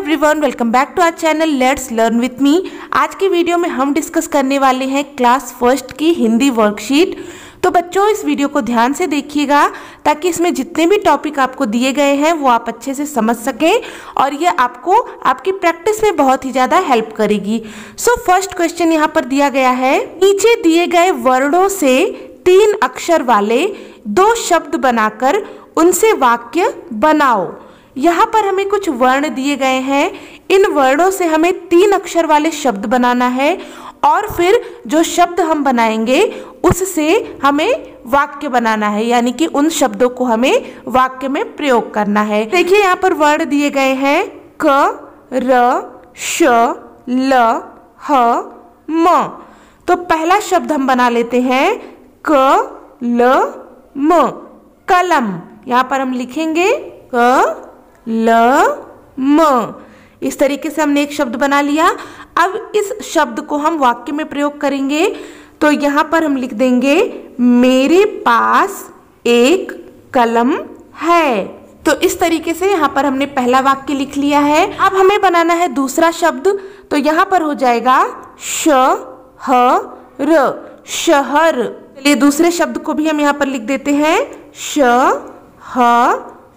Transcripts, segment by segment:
Everyone, welcome back to our channel let's learn with me. आज की video में हम डिस्कस करने वाले हैं क्लास फर्स्ट की हिंदी वर्कशीट। तो बच्चों, इस वीडियो को ध्यान से देखिएगा ताकि इसमें जितने भी टॉपिक आपको दिए गए हैं वो आप अच्छे से समझ सकें और ये आपको आपकी प्रैक्टिस में बहुत ही ज़्यादा हेल्प करेगी। सो फर्स्ट क्वेश्चन यहाँ पर दिया गया है, नीचे दिए गए वर्णों से 3 अक्षर वाले 2 शब्द बनाकर उनसे वाक्य बनाओ। यहाँ पर हमें कुछ वर्ण दिए गए हैं, इन वर्णों से हमें 3 अक्षर वाले शब्द बनाना है और फिर जो शब्द हम बनाएंगे उससे हमें वाक्य बनाना है, यानी कि उन शब्दों को हमें वाक्य में प्रयोग करना है। देखिए यहाँ पर वर्ण दिए गए हैं क, र, श, ल, ह, म। तो पहला शब्द हम बना लेते हैं क, ल, म, कलम। यहाँ पर हम लिखेंगे क, ल, म। इस तरीके से हमने एक शब्द बना लिया। अब इस शब्द को हम वाक्य में प्रयोग करेंगे, तो यहाँ पर हम लिख देंगे मेरे पास एक कलम है। तो इस तरीके से यहाँ पर हमने पहला वाक्य लिख लिया है। अब हमें बनाना है दूसरा शब्द, तो यहाँ पर हो जाएगा श, ह, र, शहर। चलिए दूसरे शब्द को भी हम यहाँ पर लिख देते हैं श, ह,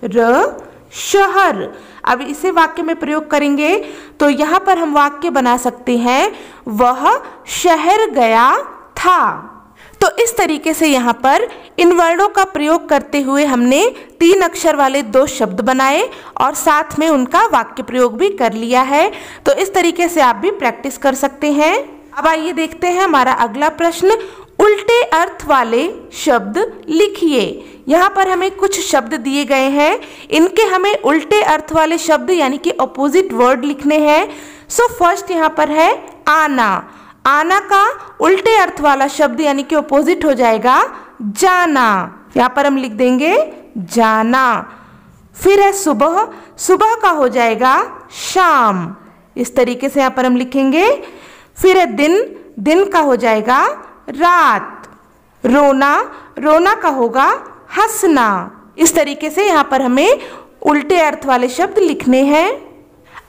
र, शहर। अब इसे वाक्य में प्रयोग करेंगे तो यहाँ पर हम वाक्य बना सकते हैं वह शहर गया था। तो इस तरीके से यहाँ पर इन वर्णों का प्रयोग करते हुए हमने 3 अक्षर वाले 2 शब्द बनाए और साथ में उनका वाक्य प्रयोग भी कर लिया है। तो इस तरीके से आप भी प्रैक्टिस कर सकते हैं। अब आइए देखते हैं हमारा अगला प्रश्न, उल्टे अर्थ वाले शब्द लिखिए। यहाँ पर हमें कुछ शब्द दिए गए हैं, इनके हमें उल्टे अर्थ वाले शब्द यानी कि अपोजिट वर्ड लिखने हैं। सो फर्स्ट यहाँ पर है आना। आना का उल्टे अर्थ वाला शब्द यानी कि अपोजिट हो जाएगा जाना। यहाँ पर हम लिख देंगे जाना। फिर है सुबह। सुबह का हो जाएगा शाम। इस तरीके से यहाँ पर हम लिखेंगे। फिर है दिन। दिन का हो जाएगा रात। रोना। रोना का होगा हंसना। इस तरीके से यहाँ पर हमें उल्टे अर्थ वाले शब्द लिखने हैं।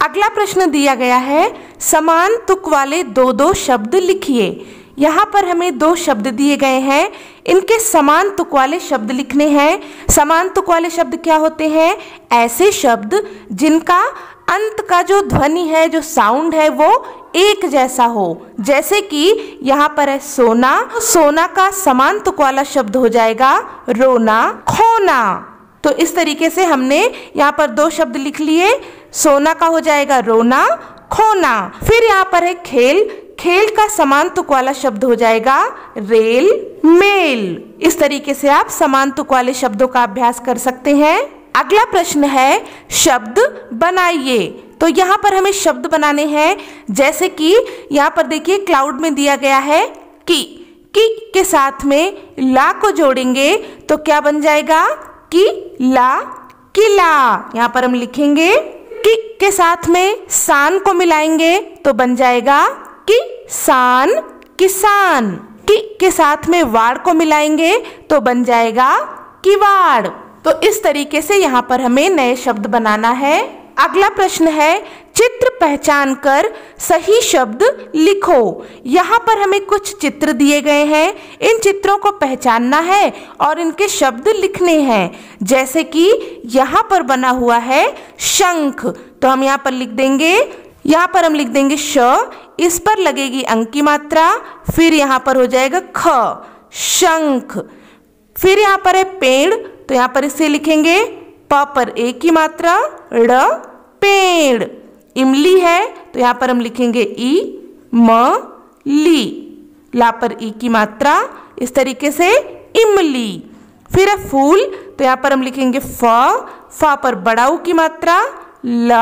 अगला प्रश्न दिया गया है, समान तुक वाले 2-2 शब्द लिखिए। यहाँ पर हमें 2 शब्द दिए गए हैं, इनके समान तुक वाले शब्द लिखने हैं। समान तुक वाले शब्द क्या होते हैं? ऐसे शब्द जिनका अंत का जो ध्वनि है, जो साउंड है, वो एक जैसा हो। जैसे कि यहाँ पर है सोना। सोना का समान तुक वाला शब्द हो जाएगा रोना, खोना। तो इस तरीके से हमने यहाँ पर 2 शब्द लिख लिए। सोना का हो जाएगा रोना, खोना। फिर यहाँ पर है खेल। खेल का समान तुक वाला शब्द हो जाएगा रेल, मेल। इस तरीके से आप समान तुक वाले शब्दों का अभ्यास कर सकते हैं। अगला प्रश्न है, शब्द बनाइए। तो यहाँ पर हमें शब्द बनाने हैं, जैसे कि यहाँ पर देखिए क्लाउड में दिया गया है कि के साथ में ला को जोड़ेंगे तो क्या बन जाएगा? कि ला, किला। यहाँ पर हम लिखेंगे कि के साथ में सान को मिलाएंगे तो बन जाएगा कि सान, किसान। के साथ में वाड़ को मिलाएंगे तो बन जाएगा किवाड़। तो इस तरीके से यहाँ पर हमें नए शब्द बनाना है। अगला प्रश्न है, चित्र पहचान कर सही शब्द लिखो। यहाँ पर हमें कुछ चित्र दिए गए हैं, इन चित्रों को पहचानना है और इनके शब्द लिखने हैं। जैसे कि यहाँ पर बना हुआ है शंख, तो हम यहाँ पर लिख देंगे, यहाँ पर हम लिख देंगे श, इस पर लगेगी अंक की मात्रा, फिर यहाँ पर हो जाएगा ख, शंख। फिर यहाँ पर है पेड़, तो यहाँ पर इसे लिखेंगे प पर ए की मात्रा, ड़, पेड़। इमली है तो यहाँ पर हम लिखेंगे ई, म, ली। ला पर ई की मात्रा, इस तरीके से इमली। फिर है फूल, तो यहाँ पर हम लिखेंगे फ पर बड़ा ऊ की मात्रा, ल,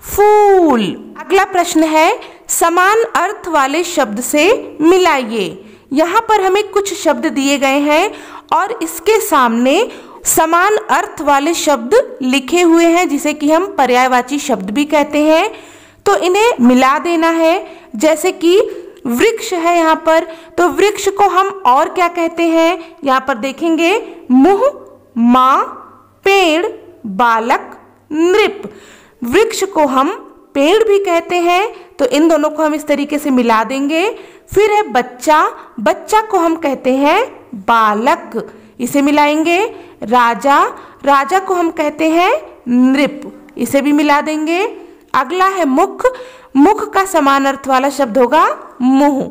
फूल। अगला प्रश्न है, समान अर्थ वाले शब्द से मिलाइए। यहाँ पर हमें कुछ शब्द दिए गए हैं और इसके सामने समान अर्थ वाले शब्द लिखे हुए हैं, जिसे कि हम पर्यायवाची शब्द भी कहते हैं। तो इन्हें मिला देना है। जैसे कि वृक्ष है यहाँ पर, तो वृक्ष को हम और क्या कहते हैं? यहाँ पर देखेंगे मुंह, माँ, पेड़, बालक, नृप। वृक्ष को हम पेड़ भी कहते हैं, तो इन दोनों को हम इस तरीके से मिला देंगे। फिर है बच्चा, बच्चा को हम कहते हैं बालक, इसे मिलाएंगे। राजा, राजा को हम कहते हैं नृप, इसे भी मिला देंगे। अगला है मुख, मुख का समान अर्थ वाला शब्द होगा मुंह।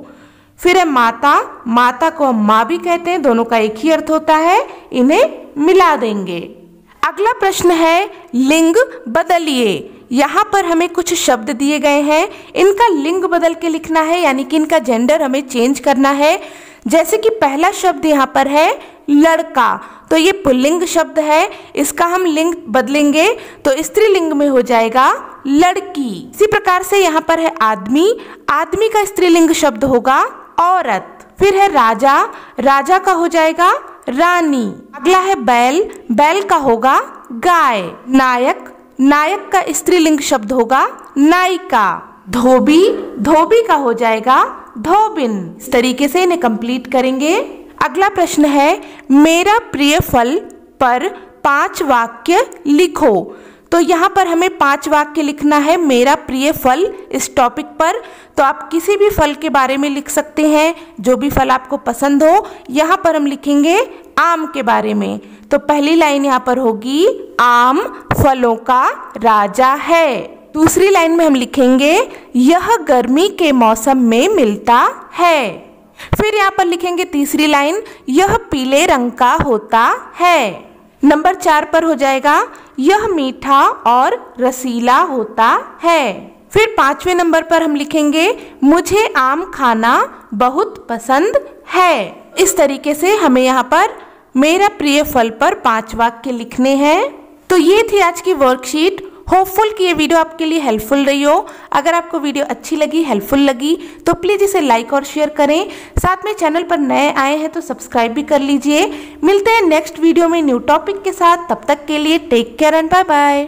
फिर है माता, माता को हम माँ भी कहते हैं, दोनों का एक ही अर्थ होता है, इन्हें मिला देंगे। अगला प्रश्न है लिंग बदलिए। यहाँ पर हमें कुछ शब्द दिए गए हैं, इनका लिंग बदल के लिखना है, यानी कि इनका जेंडर हमें चेंज करना है। जैसे कि पहला शब्द यहाँ पर है लड़का, तो ये पुल्लिंग शब्द है, इसका हम लिंग बदलेंगे तो स्त्रीलिंग में हो जाएगा लड़की। इसी प्रकार से यहाँ पर है आदमी, आदमी का स्त्रीलिंग शब्द होगा औरत। फिर है राजा, राजा का हो जाएगा रानी। अगला है बैल, बैल का होगा गाय। नायक, नायक का स्त्रीलिंग शब्द होगा नायिका। धोबी, धोबी का हो जाएगा धोबिन। इस तरीके से इन्हें कंप्लीट करेंगे। अगला प्रश्न है मेरा प्रिय फल पर 5 वाक्य लिखो। तो यहाँ पर हमें 5 वाक्य लिखना है मेरा प्रिय फल इस टॉपिक पर। तो आप किसी भी फल के बारे में लिख सकते हैं, जो भी फल आपको पसंद हो। यहाँ पर हम लिखेंगे आम के बारे में। तो पहली लाइन यहाँ पर होगी आम फलों का राजा है। दूसरी लाइन में हम लिखेंगे यह गर्मी के मौसम में मिलता है। फिर यहाँ पर लिखेंगे तीसरी लाइन यह पीले रंग का होता है। नंबर 4 पर हो जाएगा यह मीठा और रसीला होता है। फिर 5वें नंबर पर हम लिखेंगे मुझे आम खाना बहुत पसंद है। इस तरीके से हमें यहाँ पर मेरा प्रिय फल पर 5 वाक्य लिखने हैं। तो ये थी आज की वर्कशीट। होपफुल कि ये वीडियो आपके लिए हेल्पफुल रही हो। अगर आपको वीडियो अच्छी लगी, हेल्पफुल लगी, तो प्लीज़ इसे लाइक और शेयर करें। साथ में चैनल पर नए आए हैं तो सब्सक्राइब भी कर लीजिए। मिलते हैं नेक्स्ट वीडियो में न्यू टॉपिक के साथ। तब तक के लिए take care and bye bye.